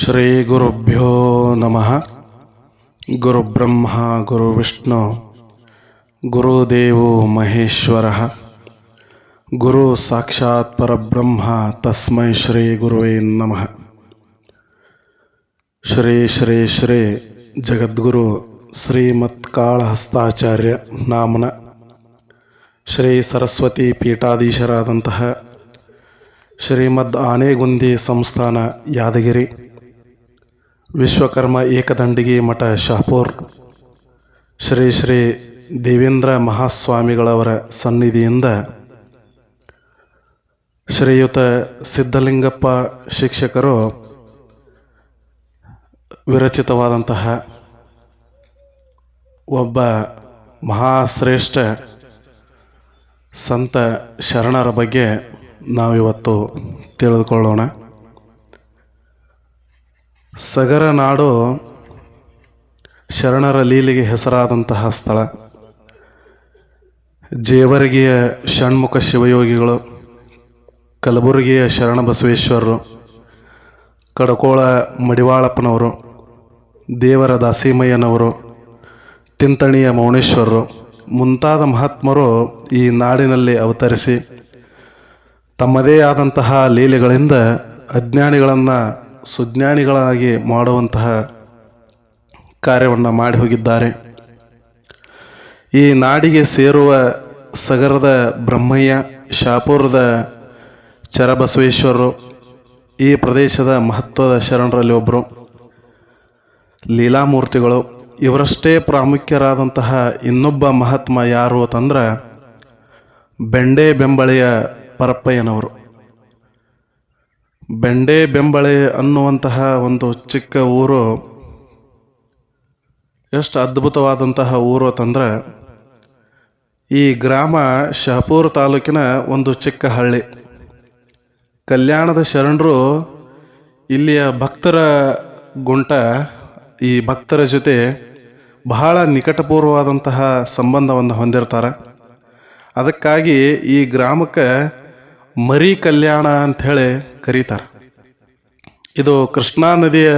ಶ್ರೀ ಗುರುಭ್ಯೋ ನಮಃ. ಗುರುಬ್ರಹ್ಮ ಗುರುವಿಷ್ಣು ಗುರುದೇವೋ ಮಹೇಶ್ವರಃ. ಗುರು ಸಾಕ್ಷಾತ್ ಪರಬ್ರಹ್ಮ ತಸ್ಮೈ ಶ್ರೀ ಗುರುವೇ ನಮಃ. ಶ್ರೀ ಶ್ರೀ ಶ್ರೀ ಜಗದ್ಗುರು ಶ್ರೀಮತ್ ಕಾಳಹಸ್ತಾಚಾರ್ಯ ನಾಮನ ಶ್ರೀ ಸರಸ್ವತಿ ಪೀಠಾಧೀಶರಾದಂತಹ ಶ್ರೀಮದ್ ಆನೆಗುಂದಿ ಸಂಸ್ಥಾನ ಯಾದಗಿರಿ, ವಿಶ್ವಕರ್ಮ ಏಕದಂಡಿಗೆ ಮಠ ಶಹಾಪುರ, ಶ್ರೀ ಶ್ರೀ ದೇವೇಂದ್ರ ಮಹಾಸ್ವಾಮಿಗಳವರ ಸನ್ನಿಧಿಯಿಂದ ಶ್ರೀಯುತ ಸಿದ್ಧಲಿಂಗಪ್ಪ ಶಿಕ್ಷಕರು ವಿರಚಿತವಾದಂತಹ ಒಬ್ಬ ಮಹಾಶ್ರೇಷ್ಠ ಸಂತ ಶರಣರ ಬಗ್ಗೆ ನಾವಿವತ್ತು ತಿಳಿದುಕೊಳ್ಳೋಣ. ಸಗರ ನಾಡು ಶರಣರ ಲೀಲೆಗೆ ಹೆಸರಾದಂತಹ ಸ್ಥಳ. ಜೇವರ್ಗಿಯ ಷಣ್ಮುಖ ಶಿವಯೋಗಿಗಳು, ಕಲಬುರಗಿಯ ಶರಣಬಸವೇಶ್ವರರು, ಕಡಕೋಳ ಮಡಿವಾಳಪ್ಪನವರು, ದೇವರ ದಾಸಿಮಯ್ಯನವರು, ತಿಂತಣಿಯ ಮೌನೇಶ್ವರರು ಮುಂತಾದ ಮಹಾತ್ಮರು ಈ ನಾಡಿನಲ್ಲಿ ಅವತರಿಸಿ ತಮ್ಮದೇ ಆದಂತಹ ಲೀಲೆಗಳಿಂದ ಅಜ್ಞಾನಿಗಳನ್ನು ಸುಜ್ಞಾನಿಗಳಾಗಿ ಮಾಡುವಂತಹ ಕಾರ್ಯವನ್ನು ಮಾಡಿ ಹೋಗಿದ್ದಾರೆ. ಈ ನಾಡಿಗೆ ಸೇರುವ ಸಗರದ ಬ್ರಹ್ಮಯ್ಯ, ಶಹಾಪುರದ ಚರಬಸವೇಶ್ವರರು ಈ ಪ್ರದೇಶದ ಮಹತ್ವದ ಶರಣರಲ್ಲಿ ಒಬ್ಬರು. ಲೀಲಾಮೂರ್ತಿಗಳು ಇವರಷ್ಟೇ ಪ್ರಾಮುಖ್ಯರಾದಂತಹ ಇನ್ನೊಬ್ಬ ಮಹಾತ್ಮ ಯಾರು ಅಂತಂದ್ರೆ ಬೆಂಡೆ ಬೆಂಬಳೆಯ ಪರಪ್ಪಯ್ಯನವರು. ಬೆಂಡೆ ಬೆಂಬಳೆ ಅನ್ನುವಂತಹ ಒಂದು ಚಿಕ್ಕ ಊರು ಎಷ್ಟು ಅದ್ಭುತವಾದಂತಹ ಊರು ಅಂತಂದ್ರೆ, ಈ ಗ್ರಾಮ ಶಹಾಪುರ ತಾಲೂಕಿನ ಒಂದು ಚಿಕ್ಕ ಹಳ್ಳಿ. ಕಲ್ಯಾಣದ ಶರಣರು ಇಲ್ಲಿಯ ಭಕ್ತರ ಗುಂಟ, ಈ ಭಕ್ತರ ಜೊತೆ ಬಹಳ ನಿಕಟಪೂರ್ವವಾದಂತಹ ಸಂಬಂಧವನ್ನು ಹೊಂದಿರ್ತಾರೆ. ಅದಕ್ಕಾಗಿ ಈ ಗ್ರಾಮಕ್ಕೆ ಮರಿ ಕಲ್ಯಾಣ ಅಂಥೇಳಿ ಕರೀತಾರೆ. ಇದು ಕೃಷ್ಣಾ ನದಿಯ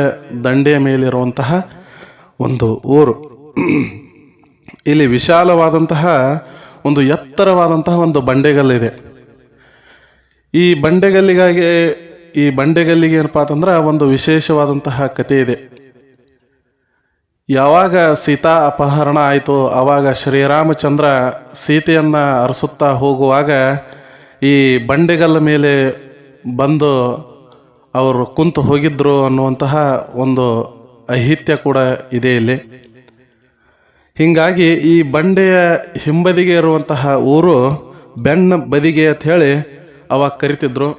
ದಂಡೆಯ ಮೇಲಿರುವಂತಹ ಒಂದು ಊರು. ಇಲ್ಲಿ ವಿಶಾಲವಾದಂತಹ ಒಂದು ಎತ್ತರವಾದಂತಹ ಒಂದು ಬಂಡೆಗಲ್ಲಿದೆ. ಈ ಬಂಡೆಗಲ್ಲಿಗೆ ಏನಪ್ಪಾ ಅಂತಂದ್ರೆ ಒಂದು ವಿಶೇಷವಾದಂತಹ ಕಥೆ ಇದೆ. ಯಾವಾಗ ಸೀತಾ ಅಪಹರಣ ಆಯಿತು, ಆವಾಗ ಶ್ರೀರಾಮಚಂದ್ರ ಸೀತೆಯನ್ನ ಅರಸುತ್ತಾ ಹೋಗುವಾಗ ಈ ಬಂಡೆಗಲ್ಲ ಮೇಲೆ ಬಂದು ಅವರು ಕುಂತು ಹೋಗಿದ್ರು ಅನ್ನುವಂತಹ ಒಂದು ಐಹಿತ್ಯ ಕೂಡ ಇದೆ ಇಲ್ಲಿ. ಹೀಗಾಗಿ ಈ ಬಂಡೆಯ ಹಿಂಬದಿಗೆ ಇರುವಂತಹ ಊರು ಬೆನ್ನ ಬದಿಗೆ ಅಂತ ಹೇಳಿ ಅವಾಗ ಕರಿತಿದ್ರು.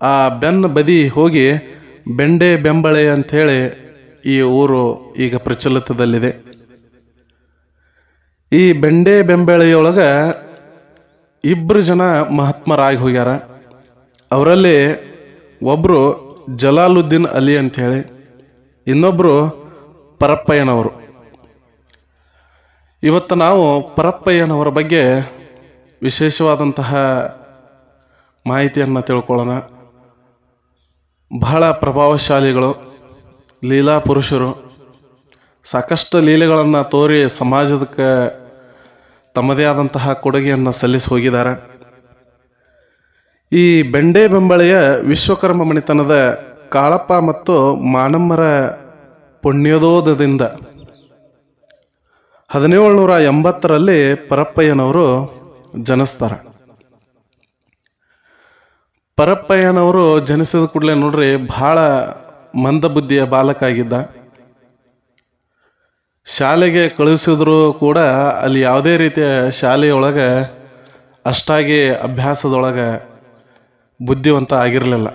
ಆ ಬೆನ್ನ ಬದಿ ಹೋಗಿ ಬೆಂಡೆ ಬೆಂಬಳೆ ಅಂಥೇಳಿ ಈ ಊರು ಈಗ ಪ್ರಚಲಿತದಲ್ಲಿದೆ. ಈ ಬೆಂಡೆ ಬೆಂಬಳೆಯೊಳಗ ಇಬ್ಬರು ಜನ ಮಹಾತ್ಮರಾಗಿ ಹೋಗ್ಯಾರ. ಅವರಲ್ಲಿ ಒಬ್ರು ಜಲಾಲುದ್ದೀನ್ ಅಲಿ ಅಂಥೇಳಿ, ಇನ್ನೊಬ್ರು ಪರಪ್ಪಯ್ಯನವರು. ಇವತ್ತು ನಾವು ಪರಪ್ಪಯ್ಯನವರ ಬಗ್ಗೆ ವಿಶೇಷವಾದಂತಹ ಮಾಹಿತಿಯನ್ನು ತಿಳ್ಕೊಳ್ಳೋಣ. ಬಹಳ ಪ್ರಭಾವಶಾಲಿಗಳು, ಲೀಲಾ ಪುರುಷರು, ಸಾಕಷ್ಟು ಲೀಲೆಗಳನ್ನು ತೋರಿ ಸಮಾಜಕ್ಕೆ ತಮ್ಮದೇ ಆದಂತಹ ಕೊಡುಗೆಯನ್ನು ಸಲ್ಲಿಸಿ ಹೋಗಿದ್ದಾರೆ. ಈ ಬೆಂಡೆ ಬೆಂಬಳೆಯ ವಿಶ್ವಕರ್ಮ ಮಣಿತನದ ಕಾಳಪ್ಪ ಮತ್ತು ಮಾನಮ್ಮರ ಪುಣ್ಯೋದಯದಿಂದ 1780ರಲ್ಲಿ ಪರಪ್ಪಯ್ಯನವರು ಜನಿಸ್ತಾರೆ. ಪರಪ್ಪಯ್ಯನವರು ಜನಿಸಿದ ಕೂಡಲೇ ನೋಡ್ರಿ ಬಹಳ ಮಂದಬುದ್ಧಿಯ ಬಾಲಕ ಆಗಿದ್ದ. ಶಾಲೆಗೆ ಕಳುಹಿಸಿದ್ರು ಕೂಡ ಅಲ್ಲಿ ಯಾವುದೇ ರೀತಿಯ ಶಾಲೆಯೊಳಗೆ ಅಷ್ಟಾಗಿ ಅಭ್ಯಾಸದೊಳಗೆ ಬುದ್ಧಿವಂತ ಆಗಿರಲಿಲ್ಲ.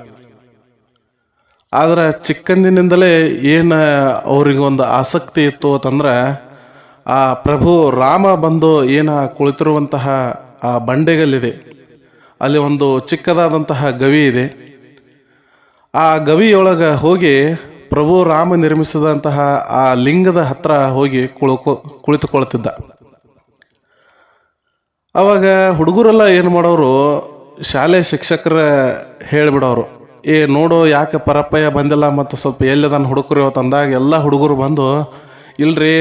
ಆದ್ರೆ ಚಿಕ್ಕಂದಿನಿಂದಲೇ ಏನು ಅವ್ರಿಗೊಂದು ಆಸಕ್ತಿ ಇತ್ತು ಅಂತಂದ್ರೆ, ಆ ಪ್ರಭು ರಾಮ ಬಂದು ಏನ ಕುಳಿತಿರುವಂತಹ ಆ ಬಂಡೆಗಲ್ಲಿದೆ, ಅಲ್ಲಿ ಒಂದು ಚಿಕ್ಕದಾದಂತಹ ಗವಿ ಇದೆ. ಆ ಗವಿಯೊಳಗೆ ಹೋಗಿ ಪ್ರಭು ರಾಮ ನಿರ್ಮಿಸಿದಂತಹ ಆ ಲಿಂಗದ ಹತ್ರ ಹೋಗಿ ಕುಳಿತುಕೊಳ್ತಿದ್ದ. ಅವಾಗ ಹುಡುಗರೆಲ್ಲ ಏನು ಮಾಡೋರು, ಶಾಲೆ ಶಿಕ್ಷಕರ ಹೇಳಿಬಿಡೋರು, ನೋಡು ಯಾಕೆ ಪರಪ್ಪಯ್ಯ ಬಂದಿಲ್ಲ ಮತ್ತು ಸ್ವಲ್ಪ ಎಲ್ಲಿದಾನ ಹುಡುಗರು ತಂದಾಗ ಎಲ್ಲ ಹುಡುಗರು ಬಂದು, ಇಲ್ರಿ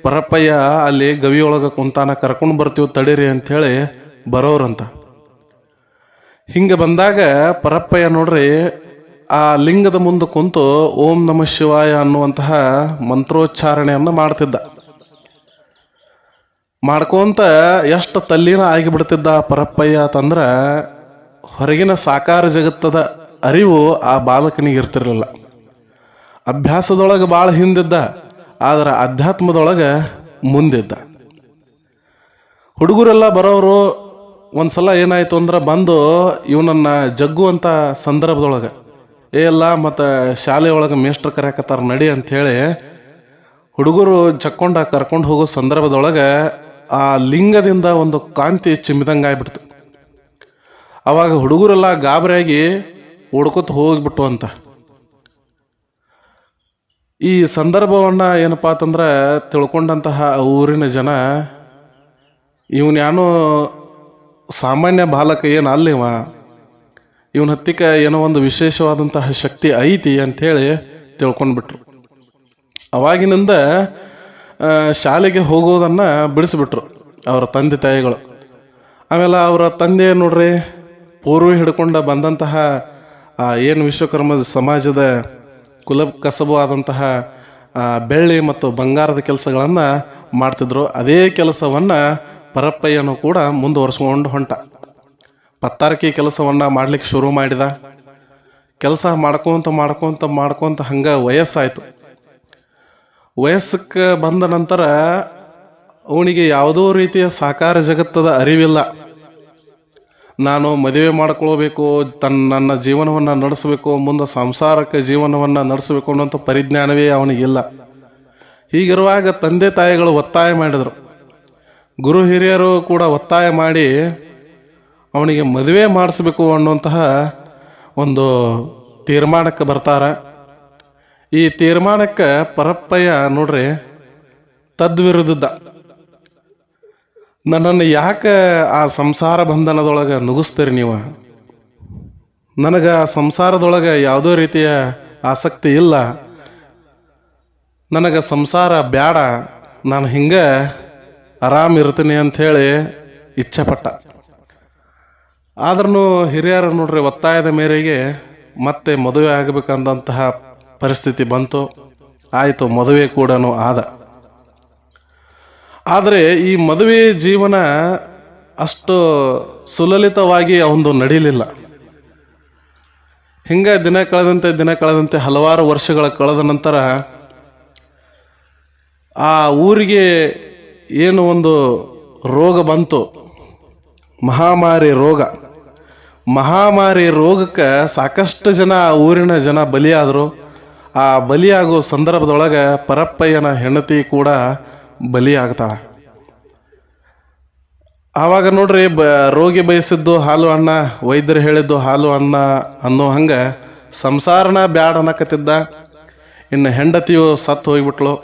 ಪರಪ್ಪಯ್ಯ ಅಲ್ಲಿ ಗವಿಯೊಳಗೆ ಕುಂತಾನ, ಕರ್ಕೊಂಡು ಬರ್ತೀವಿ ತಡೀರಿ ಅಂಥೇಳಿ ಬರೋರಂತ. ಹಿಂಗೆ ಬಂದಾಗ ಪರಪ್ಪಯ್ಯ ನೋಡ್ರಿ ಆ ಲಿಂಗದ ಮುಂದೆ ಕುಂತು ಓಂ ನಮಃ ಶಿವಾಯ ಅನ್ನುವಂತಹ ಮಂತ್ರೋಚ್ಚಾರಣೆಯನ್ನು ಮಾಡ್ತಿದ್ದ. ಮಾಡ್ಕೊಂತ ಎಷ್ಟು ತಲ್ಲೀನ ಆಗಿಬಿಡ್ತಿದ್ದ ಪರಪ್ಪಯ್ಯ ಅಂತಂದ್ರ ಹೊರಗಿನ ಸಾಕಾರ ಜಗತ್ತದ ಅರಿವು ಆ ಬಾಲಕನಿಗೆ ಇರ್ತಿರ್ಲಿಲ್ಲ. ಅಭ್ಯಾಸದೊಳಗೆ ಭಾಳ ಹಿಂದಿದ್ದ, ಆದ್ರೆ ಅಧ್ಯಾತ್ಮದೊಳಗೆ ಮುಂದಿದ್ದ. ಹುಡುಗರೆಲ್ಲ ಬರೋರು ಒಂದ್ಸಲ ಏನಾಯ್ತು ಅಂದ್ರೆ ಬಂದು ಇವನನ್ನ ಜಗ್ಗುವಂತ ಸಂದರ್ಭದೊಳಗೆ ಎಲ್ಲ ಮತ್ತು ಶಾಲೆ ಒಳಗೆ ಮೇಷ್ಟ್ರು ಕರ್ಯಾಕತ್ತಾರ ನಡಿ ಅಂಥೇಳಿ ಹುಡುಗರು ಜಕ್ಕೊಂಡ ಕರ್ಕೊಂಡು ಹೋಗೋ ಸಂದರ್ಭದೊಳಗೆ ಆ ಲಿಂಗದಿಂದ ಒಂದು ಕಾಂತಿ ಚಿಮ್ಮಿದಂಗೆ ಆಗ್ಬಿಡ್ತು. ಅವಾಗ ಹುಡುಗರೆಲ್ಲ ಗಾಬರಿಯಾಗಿ ಓಡ್ಕೊತ ಹೋಗ್ಬಿಟ್ಟು ಅಂತ. ಈ ಸಂದರ್ಭವನ್ನ ಏನಪ್ಪಾ ಅಂತಂದ್ರೆ ತಿಳ್ಕೊಂಡಂತಹ ಊರಿನ ಜನ, ಇವನ್ಯಾನೋ ಸಾಮಾನ್ಯ ಬಾಲಕ ಏನು ಅಲ್ಲಿವ, ಇವನ ಹತ್ತಿಕ ಏನೋ ಒಂದು ವಿಶೇಷವಾದಂತಹ ಶಕ್ತಿ ಐತಿ ಅಂಥೇಳಿ ತಿಳ್ಕೊಂಡ್ಬಿಟ್ರು. ಅವಾಗಿನಿಂದ ಶಾಲೆಗೆ ಹೋಗೋದನ್ನ ಬಿಡಿಸ್ಬಿಟ್ರು ಅವರ ತಂದೆ ತಾಯಿಗಳು. ಆಮೇಲೆ ಅವರ ತಂದೆ ನೋಡ್ರಿ ಪೂರ್ವ ಹಿಡ್ಕೊಂಡ ಬಂದಂತಹ ಏನು ವಿಶ್ವಕರ್ಮ ಸಮಾಜದ ಕುಲ ಕಸಬು ಆದಂತಹ ಬೆಳ್ಳಿ ಮತ್ತು ಬಂಗಾರದ ಕೆಲಸಗಳನ್ನು ಮಾಡ್ತಿದ್ರು. ಅದೇ ಕೆಲಸವನ್ನ ಪರಪ್ಪಯ್ಯನು ಕೂಡ ಮುಂದುವರ್ಸ್ಕೊಂಡು ಹೊಂಟ. ಪತ್ತಾರಕಿ ಕೆಲಸವನ್ನ ಮಾಡ್ಲಿಕ್ಕೆ ಶುರು ಮಾಡಿದ. ಕೆಲಸ ಮಾಡ್ಕೊಂತ ಹಂಗ ವಯಸ್ಸಾಯ್ತು. ವಯಸ್ಸಕ್ಕೆ ಬಂದ ನಂತರ ಅವನಿಗೆ ಯಾವುದೋ ರೀತಿಯ ಸಾಕಾರ ಜಗತ್ತದ ಅರಿವಿಲ್ಲ. ನಾನು ಮದುವೆ ಮಾಡ್ಕೊಳ್ಬೇಕು, ನನ್ನ ಜೀವನವನ್ನ ನಡೆಸಬೇಕು, ಮುಂದೆ ಸಂಸಾರಕ್ಕೆ ಜೀವನವನ್ನ ನಡೆಸಬೇಕು ಅನ್ನೋಂಥ ಪರಿಜ್ಞಾನವೇ ಅವನಿಗಿಲ್ಲ. ಹೀಗಿರುವಾಗ ತಂದೆ ತಾಯಿಗಳು ಒತ್ತಾಯ ಮಾಡಿದರು, ಗುರು ಹಿರಿಯರು ಕೂಡ ಒತ್ತಾಯ ಮಾಡಿ ಅವನಿಗೆ ಮದುವೆ ಮಾಡಿಸ್ಬೇಕು ಅನ್ನುವಂತಹ ಒಂದು ತೀರ್ಮಾನಕ್ಕೆ ಬರ್ತಾರ. ಈ ತೀರ್ಮಾನಕ್ಕೆ ಪರಪ್ಪಯ್ಯ ನೋಡ್ರಿ ತದ್ವಿರುದ್ಧ, ನನ್ನನ್ನು ಯಾಕೆ ಆ ಸಂಸಾರ ಬಂಧನದೊಳಗೆ ನುಗ್ಗಿಸ್ತೀರಿ ನೀವು, ನನಗೆ ಆ ಸಂಸಾರದೊಳಗೆ ಯಾವುದೋ ರೀತಿಯ ಆಸಕ್ತಿ ಇಲ್ಲ, ನನಗೆ ಸಂಸಾರ ಬ್ಯಾಡ, ನಾನು ಹಿಂಗೆ ಆರಾಮ್ ಇರ್ತೀನಿ ಅಂಥೇಳಿ ಇಚ್ಛೆಪಟ್ಟ. ಆದ್ರೂ ಹಿರಿಯರು ನೋಡ್ರಿ ಒತ್ತಾಯದ ಮೇರೆಗೆ ಮತ್ತೆ ಮದುವೆ ಆಗಬೇಕಂದಂತಹ ಪರಿಸ್ಥಿತಿ ಬಂತು. ಆಯಿತು, ಮದುವೆ ಕೂಡ ಆದ. ಆದರೆ ಈ ಮದುವೆ ಜೀವನ ಅಷ್ಟು ಸುಲಲಿತವಾಗಿ ಅವನು ನಡೀಲಿಲ್ಲ. ಹಿಂಗ ದಿನ ಕಳೆದಂತೆ ಹಲವಾರು ವರ್ಷಗಳ ಕಳೆದ ನಂತರ ಆ ಊರಿಗೆ ಏನು ಒಂದು ರೋಗ ಬಂತು, ಮಹಾಮಾರಿ ರೋಗಕ್ಕೆ ಸಾಕಷ್ಟು ಜನ ಊರಿನ ಜನ ಬಲಿಯಾದರು. ಆ ಬಲಿಯಾಗೋ ಸಂದರ್ಭದೊಳಗೆ ಪರಪ್ಪಯ್ಯನ ಹೆಂಡತಿ ಕೂಡ ಬಲಿಯಾಗ್ತಾಳ. ಆವಾಗ ನೋಡ್ರಿ ರೋಗಿ ಬಯಸಿದ್ದು ಹಾಲು ಅನ್ನ, ವೈದ್ಯರು ಹೇಳಿದ್ದು ಹಾಲು ಅನ್ನ ಅನ್ನೋ ಹಂಗ ಸಂಸಾರನ ಬ್ಯಾಡ ಅನ್ನಕತ್ತಿದ್ದ. ಇನ್ನು ಹೆಂಡತಿಯು ಸತ್ತು ಹೋಗ್ಬಿಟ್ಲು.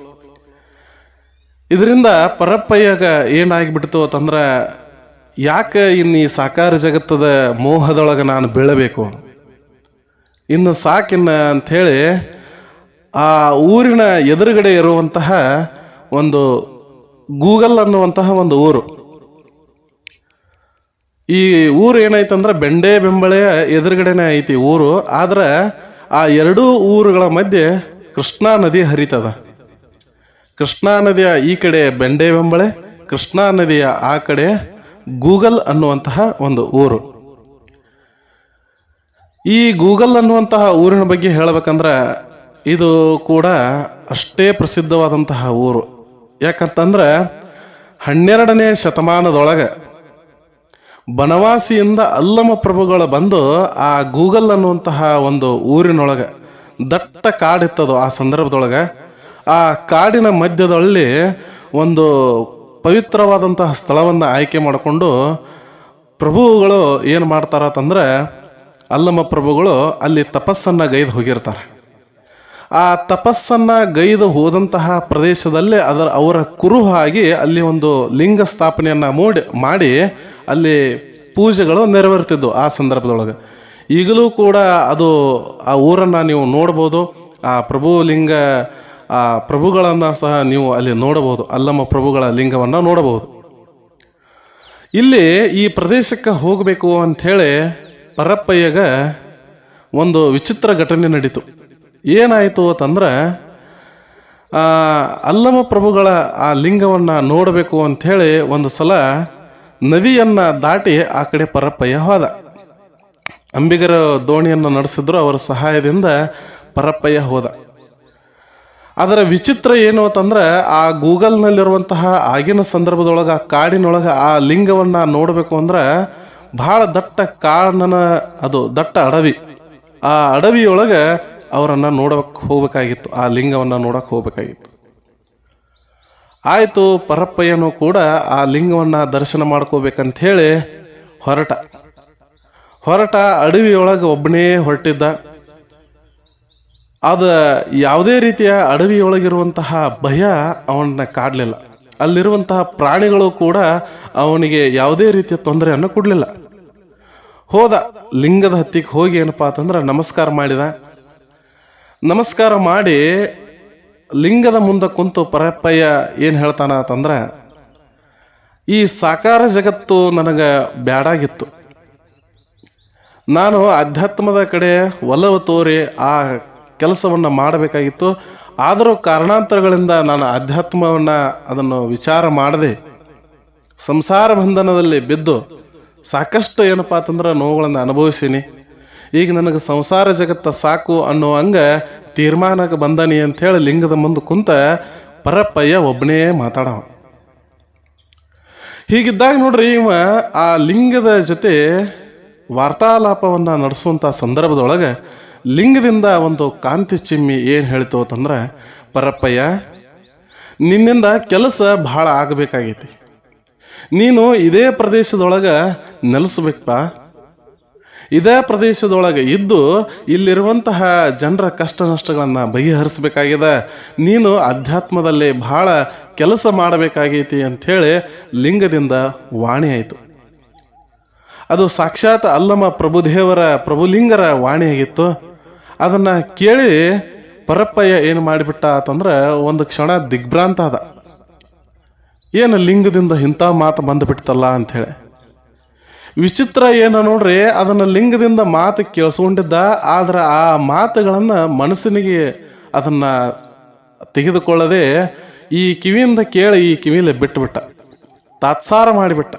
ಇದರಿಂದ ಪರಪ್ಪಯ್ಯಗ ಏನಾಗಿಬಿಡ್ತು ಅಂತಂದ್ರೆ, ಯಾಕೆ ಇನ್ನು ಈ ಸಾಕಾರ ಜಗತ್ತದ ಮೋಹದೊಳಗೆ ನಾನು ಬೀಳಬೇಕು, ಇನ್ನು ಸಾಕಿನ್ನ ಅಂಥೇಳಿ ಆ ಊರಿನ ಎದುರುಗಡೆ ಇರುವಂತಹ ಒಂದು ಗೂಗಲ್ ಅನ್ನುವಂತಹ ಒಂದು ಊರು. ಈ ಊರು ಏನಾಯ್ತಂದ್ರೆ ಬೆಂಡೆ ಬೆಂಬಳೆಯ ಎದುರುಗಡೆನೆ ಐತಿ ಊರು. ಆದ್ರೆ ಆ ಎರಡೂ ಊರುಗಳ ಮಧ್ಯೆ ಕೃಷ್ಣಾ ನದಿ ಹರಿತದ. ಕೃಷ್ಣಾ ನದಿಯ ಈ ಕಡೆ ಬೆಂಡೆ ಬೆಂಬಳೆ, ಕೃಷ್ಣಾ ನದಿಯ ಆ ಕಡೆ ಗೂಗಲ್ ಅನ್ನುವಂತಹ ಒಂದು ಊರು. ಈ ಗೂಗಲ್ ಅನ್ನುವಂತಹ ಊರಿನ ಬಗ್ಗೆ ಹೇಳಬೇಕಂದ್ರ ಇದು ಕೂಡ ಅಷ್ಟೇ ಪ್ರಸಿದ್ಧವಾದಂತಹ ಊರು. ಯಾಕಂತಂದ್ರೆ 12ನೇ ಶತಮಾನದೊಳಗೆ ಬನವಾಸಿಯಿಂದ ಅಲ್ಲಮ ಪ್ರಭುಗಳು ಬಂದು ಆ ಗೂಗಲ್ ಅನ್ನುವಂತಹ ಒಂದು ಊರಿನೊಳಗೆ ದಟ್ಟ ಕಾಡಿತ್ತದು. ಆ ಸಂದರ್ಭದೊಳಗೆ ಆ ಕಾಡಿನ ಮಧ್ಯದಲ್ಲಿ ಒಂದು ಪವಿತ್ರವಾದಂತಹ ಸ್ಥಳವನ್ನು ಆಯ್ಕೆ ಮಾಡಿಕೊಂಡು ಪ್ರಭುಗಳು ಏನು ಮಾಡ್ತಾರಂತಂದ್ರೆ, ಅಲ್ಲಮ ಪ್ರಭುಗಳು ಅಲ್ಲಿ ತಪಸ್ಸನ್ನ ಗೈದು ಹೋಗಿರ್ತಾರೆ. ಆ ತಪಸ್ಸನ್ನ ಗೈದು ಹೋದಂತಹ ಪ್ರದೇಶದಲ್ಲಿ ಅವರ ಕುರುಹಾಗಿ ಅಲ್ಲಿ ಒಂದು ಲಿಂಗ ಸ್ಥಾಪನೆಯನ್ನ ಮಾಡಿ ಅಲ್ಲಿ ಪೂಜೆಗಳು ನೆರವೇರ್ತಿದ್ವು ಆ ಸಂದರ್ಭದೊಳಗೆ. ಈಗಲೂ ಕೂಡ ಅದು ಆ ಊರನ್ನು ನೀವು ನೋಡ್ಬೋದು. ಆ ಪ್ರಭು ಲಿಂಗ ಆ ಪ್ರಭುಗಳನ್ನು ಸಹ ನೀವು ಅಲ್ಲಿ ನೋಡಬಹುದು. ಅಲ್ಲಮ್ಮ ಪ್ರಭುಗಳ ಲಿಂಗವನ್ನು ನೋಡಬಹುದು. ಇಲ್ಲಿ ಈ ಪ್ರದೇಶಕ್ಕೆ ಹೋಗಬೇಕು ಅಂಥೇಳಿ ಪರಪ್ಪಯ್ಯಗ ಒಂದು ವಿಚಿತ್ರ ಘಟನೆ ನಡೀತು. ಏನಾಯಿತು ಅಂತಂದ್ರೆ, ಅಲ್ಲಮ ಪ್ರಭುಗಳ ಆ ಲಿಂಗವನ್ನು ನೋಡಬೇಕು ಅಂಥೇಳಿ ಒಂದು ಸಲ ನದಿಯನ್ನು ದಾಟಿ ಆ ಕಡೆ ಪರಪ್ಪಯ್ಯ ಹೋದ. ಅಂಬಿಗರ ದೋಣಿಯನ್ನು ನಡೆಸಿದ್ರು, ಅವರ ಸಹಾಯದಿಂದ ಪರಪ್ಪಯ್ಯ ಹೋದ. ಅದರ ವಿಚಿತ್ರ ಏನು ಅಂತಂದ್ರೆ, ಆ ಗೂಗಲ್ನಲ್ಲಿರುವಂತಹ ಆಗಿನ ಸಂದರ್ಭದೊಳಗೆ ಆ ಕಾಡಿನೊಳಗೆ ಆ ಲಿಂಗವನ್ನು ನೋಡಬೇಕು ಅಂದ್ರೆ ಬಹಳ ದಟ್ಟ ಕಾಡನ, ಅದು ದಟ್ಟ ಅಡವಿ. ಆ ಅಡವಿಯೊಳಗೆ ಅವರನ್ನು ಹೋಗ್ಬೇಕಾಗಿತ್ತು, ಆ ಲಿಂಗವನ್ನು ನೋಡಕ್ಕೆ ಹೋಗ್ಬೇಕಾಗಿತ್ತು. ಆಯಿತು, ಪರಪ್ಪಯ್ಯನು ಕೂಡ ಆ ಲಿಂಗವನ್ನು ದರ್ಶನ ಮಾಡ್ಕೋಬೇಕಂತ ಹೇಳಿ ಹೊರಟ ಅಡವಿಯೊಳಗೆ ಒಬ್ಬನೇ ಹೊರಟಿದ್ದ. ಅದು ಯಾವುದೇ ರೀತಿಯ ಅಡವಿಯೊಳಗಿರುವಂತಹ ಭಯ ಅವನ್ನ ಕಾಡಲಿಲ್ಲ. ಅಲ್ಲಿರುವಂತಹ ಪ್ರಾಣಿಗಳು ಕೂಡ ಅವನಿಗೆ ಯಾವುದೇ ರೀತಿಯ ತೊಂದರೆಯನ್ನು ಕೊಡಲಿಲ್ಲ. ಹೋದ, ಲಿಂಗದ ಹತ್ತಿಗೆ ಹೋಗಿ ಏನಪ್ಪಾ ಅಂತಂದ್ರೆ ನಮಸ್ಕಾರ ಮಾಡಿದ. ನಮಸ್ಕಾರ ಮಾಡಿ ಲಿಂಗದ ಮುಂದೆ ಕುಂತು ಪರಪ್ಪಯ್ಯ ಏನು ಹೇಳ್ತಾನ ಅಂತಂದ್ರೆ, ಈ ಸಾಕಾರ ಜಗತ್ತು ನನಗೆ ಬ್ಯಾಡಾಗಿತ್ತು. ನಾನು ಅಧ್ಯಾತ್ಮದ ಕಡೆ ಒಲವು ತೋರಿ ಆ ಕೆಲಸವನ್ನು ಮಾಡಬೇಕಾಗಿತ್ತು. ಆದರೂ ಕಾರಣಾಂತರಗಳಿಂದ ನಾನು ಅಧ್ಯಾತ್ಮವನ್ನು ಅದನ್ನು ವಿಚಾರ ಮಾಡದೆ ಸಂಸಾರ ಬಂಧನದಲ್ಲಿ ಬಿದ್ದು ಸಾಕಷ್ಟು ಏನಪ್ಪಾ ಅಂತಂದ್ರೆ ನೋವುಗಳನ್ನು ಅನುಭವಿಸೀನಿ. ಈಗ ನನಗೆ ಸಂಸಾರ ಜಗತ್ತ ಸಾಕು ಅನ್ನೋ ಹಂಗ ತೀರ್ಮಾನಕ್ಕೆ ಬಂದಾನಿ ಅಂಥೇಳಿ ಲಿಂಗದ ಮುಂದೆ ಕುಂತ ಪರಪ್ಪಯ್ಯ ಒಬ್ಬನೇ ಮಾತಾಡವ. ಹೀಗಿದ್ದಾಗ ನೋಡ್ರಿ, ಇವ ಆ ಲಿಂಗದ ಜೊತೆ ವಾರ್ತಾಲಾಪವನ್ನು ನಡೆಸುವಂಥ ಸಂದರ್ಭದೊಳಗೆ ಲಿಂಗದಿಂದ ಒಂದು ಕಾಂತಿ ಚಿಮ್ಮಿ ಏನು ಹೇಳ್ತು ಅಂತಂದ್ರೆ, ಪರಪ್ಪಯ್ಯ, ನಿನ್ನಿಂದ ಕೆಲಸ ಬಹಳ ಆಗಬೇಕಾಗೈತಿ. ನೀನು ಇದೇ ಪ್ರದೇಶದೊಳಗೆ ನೆಲೆಸ್ಬೇಕಪ್ಪ. ಇದೇ ಪ್ರದೇಶದೊಳಗೆ ಇದ್ದು ಇಲ್ಲಿರುವಂತಹ ಜನರ ಕಷ್ಟ ನಷ್ಟಗಳನ್ನು ಬಗೆಹರಿಸಬೇಕಾಗಿದೆ. ನೀನು ಅಧ್ಯಾತ್ಮದಲ್ಲಿ ಬಹಳ ಕೆಲಸ ಮಾಡಬೇಕಾಗೈತಿ ಅಂಥೇಳಿ ಲಿಂಗದಿಂದ ವಾಣಿ ಆಯಿತು. ಅದು ಸಾಕ್ಷಾತ್ ಅಲ್ಲಮ ಪ್ರಭುದೇವರ ಪ್ರಭುಲಿಂಗರ ವಾಣಿಯಾಗಿತ್ತು. ಅದನ್ನ ಕೇಳಿ ಪರಪ್ಪಯ್ಯ ಏನು ಮಾಡಿಬಿಟ್ಟ ಅಂತಂದ್ರೆ ಒಂದು ಕ್ಷಣ ದಿಗ್ಭ್ರಾಂತ ಆದ. ಏನು ಲಿಂಗದಿಂದ ಇಂಥ ಮಾತು ಬಂದುಬಿಡ್ತಲ್ಲ ಅಂಥೇಳಿ. ವಿಚಿತ್ರ ಏನು ನೋಡ್ರಿ, ಅದನ್ನು ಲಿಂಗದಿಂದ ಮಾತು ಕೇಳಿಸ್ಕೊಂಡಿದ್ದ. ಆದ್ರೆ ಆ ಮಾತುಗಳನ್ನು ಮನಸ್ಸಿನಿಗೆ ಅದನ್ನ ತೆಗೆದುಕೊಳ್ಳದೆ ಈ ಕಿವಿಯಿಂದ ಕೇಳಿ ಈ ಕಿವಿಯಲ್ಲಿ ಬಿಟ್ಟುಬಿಟ್ಟ. ತಾತ್ಸಾರ ಮಾಡಿಬಿಟ್ಟ.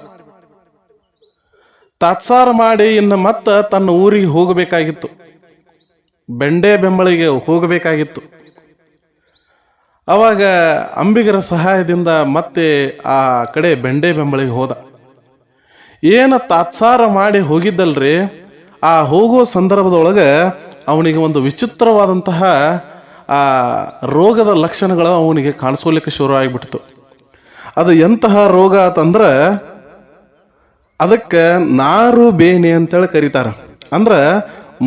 ತಾತ್ಸಾರ ಮಾಡಿ ಇನ್ನು ಮತ್ತೆ ತನ್ನ ಊರಿಗೆ ಹೋಗಬೇಕಾಗಿತ್ತು, ಬೆಂಡೆ ಬೆಂಬಳಿಗೆ ಹೋಗಬೇಕಾಗಿತ್ತು. ಅವಾಗ ಅಂಬಿಗರ ಸಹಾಯದಿಂದ ಮತ್ತೆ ಆ ಕಡೆ ಬೆಂಡೆ ಬೆಂಬಳಿಗೆ ಹೋದ. ಏನು ತಾತ್ಸಾರ ಮಾಡಿ ಹೋಗಿದ್ದಲ್ರಿ, ಆ ಹೋಗೋ ಸಂದರ್ಭದೊಳಗೆ ಅವನಿಗೆ ಒಂದು ವಿಚಿತ್ರವಾದಂತಹ ಆ ರೋಗದ ಲಕ್ಷಣಗಳು ಅವನಿಗೆ ಕಾಣಿಸ್ಕೊಲಿಕ್ಕೆ ಶುರು ಆಗಿಬಿಡ್ತು. ಅದು ಎಂತಹ ರೋಗ ಅಂತಂದ್ರೆ ಅದಕ್ಕೆ ನಾರು ಬೇನೆ ಅಂತೇಳಿ ಕರೀತಾರ. ಅಂದ್ರೆ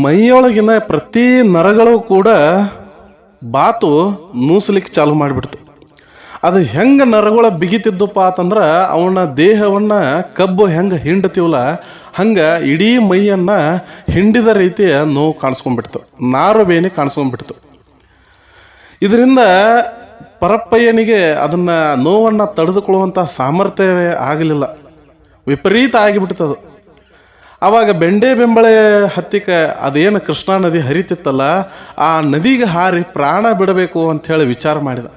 ಮೈಯೊಳಗಿನ ಪ್ರತಿ ನರಗಳು ಕೂಡ ಬಾತು ನೂಸಲಿಕ್ಕೆ ಚಾಲು ಮಾಡಿಬಿಡ್ತು. ಅದು ಹೆಂಗೆ ನರಗಳ ಬಿಗಿತಿದ್ದಪ್ಪ ಅಂತಂದ್ರೆ ಅವನ ದೇಹವನ್ನ ಕಬ್ಬು ಹೆಂಗೆ ಹಿಂಡ್ತೀವಲ್ಲ ಹಂಗೆ ಇಡೀ ಮೈಯನ್ನ ಹಿಂಡಿದ ರೀತಿಯ ನೋವು ಕಾಣಿಸ್ಕೊಂಡ್ಬಿಡ್ತು, ನಾರು ಬೇನೆ ಕಾಣಿಸ್ಕೊಂಡ್ಬಿಡ್ತು. ಇದರಿಂದ ಪರಪ್ಪಯ್ಯನಿಗೆ ಅದನ್ನ ನೋವನ್ನು ತಡೆದುಕೊಳ್ಳುವಂಥ ಸಾಮರ್ಥ್ಯವೇ ಆಗಲಿಲ್ಲ, ವಿಪರೀತ ಆಗಿಬಿಡ್ತದು. ಆವಾಗ ಬೆಂಡೆ ಬೆಂಬಳೆ ಹತ್ತಿಕ ಅದೇನು ಕೃಷ್ಣಾ ನದಿ ಹರಿತಿತ್ತಲ್ಲ, ಆ ನದಿಗೆ ಹಾರಿ ಪ್ರಾಣ ಬಿಡಬೇಕು ಅಂತ ಹೇಳಿ ವಿಚಾರ ಮಾಡಿದ.